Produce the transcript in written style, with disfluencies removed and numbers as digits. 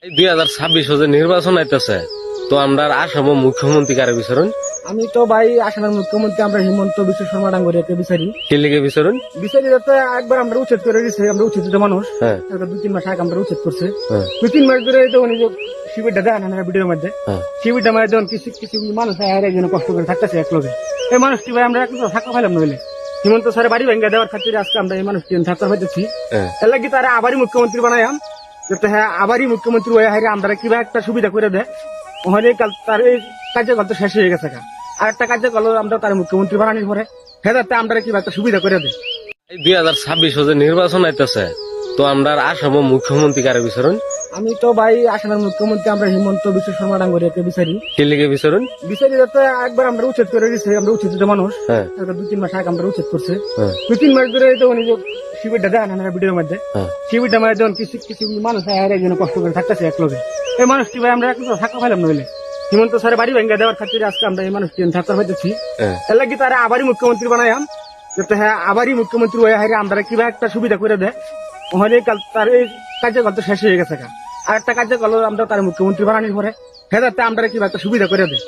এই 2026 যে নির্বাচন আইতেছে, তো আমরা আসাম মুখ্যমন্ত্রী কারে বিচারণ? আমি তো ভাই আসামের মুখ্যমন্ত্রী আমরা হিমন্ত বিশ্ব শর্মা ডাঙ্গরিয়াকে বিচারি। কি লিগে বিচারণ? বিচারি যাতে একবার আমরা উচ্ছেদ করে দিচ্ছি, আমরা উচ্ছেদিত মানুষ। হ্যাঁ। 2-3 মাস আগে আমরা উচ্ছেদ করছে। হ্যাঁ। 2-3 মাস ধরে তো উনি যে শিবিরটা দেন না ভিডিওর মধ্যে, হ্যাঁ। শিবিরটা মধ্যে কিছু কিছু মানুষ একজন কষ্ট করে থাকতেছে এক লোকে। এই মানুষটি ভাই আমরা একটু থাকা পাইলাম নইলে হিমন্ত স্যার বাড়ি ভেঙে দেওয়ার খাতিরে আজকে আমরা এই মানুষটি থাকতে পাইতেছি। হ্যাঁ। এর লাগি তারা আবারই মুখ্যমন্ত্রী বানাইম, যাতে হ্যাঁ আবারই মুখ্যমন্ত্রী হয়ে হারে আমরা কিবা একটা সুবিধা করে দেয়। ওখানে তার এই কার্যকাল তো শেষ হয়ে গেছে। আর একটা কার্যকাল আমরা তার মুখ্যমন্ত্রী বানানোর পরে হ্যাঁ যাতে আমরা কিবা একটা সুবিধা করে দেয়। এই 2026 যে নির্বাচন আইতেছে, তো আমরা আসাম মুখ্যমন্ত্রী কারে বিচারণ? আমি তো ভাই আসামের মুখ্যমন্ত্রী আমরা হিমন্ত বিশ্ব শর্মা ডাঙ্গরিয়াকে বিচারি। কি লিগে বিচারণ? বিচারি যাতে একবার আমরা উচ্ছেদ করে দিচ্ছি, আমরা উচ্ছেদিত মানুষ। হ্যাঁ। 2-3 মাস আগে আমরা উচ্ছেদ করছে। হ্যাঁ। 2-3 মাস ধরে তো উনি যে শিবিরটা দেন না ভিডিওর মধ্যে, হ্যাঁ। শিবিরটা মধ্যে কিছু কিছু মানুষ একজন কষ্ট করে থাকতেছে এক লোকে। এই মানুষটি ভাই আমরা একটু থাকা পাইলাম নইলে হিমন্ত স্যার বাড়ি ভেঙে দেওয়ার খাতিরে আজকে আমরা এই মানুষটি থাকতে পাইতেছি। হ্যাঁ। এর লাগি তারা আবারই মুখ্যমন্ত্রী বানাইম, যাতে হ্যাঁ আবারই মুখ্যমন্ত্রী হয়ে হারে আমরা কিবা একটা সুবিধা করে দেয়। ওখানে তার এই কার্যকাল তো শেষ হয়ে গেছে। আর একটা কার্যকাল আমরা তার মুখ্যমন্ত্রী বানানোর পরে হ্যাঁ যাতে আমরা কিবা একটা সুবিধা করে দেয়।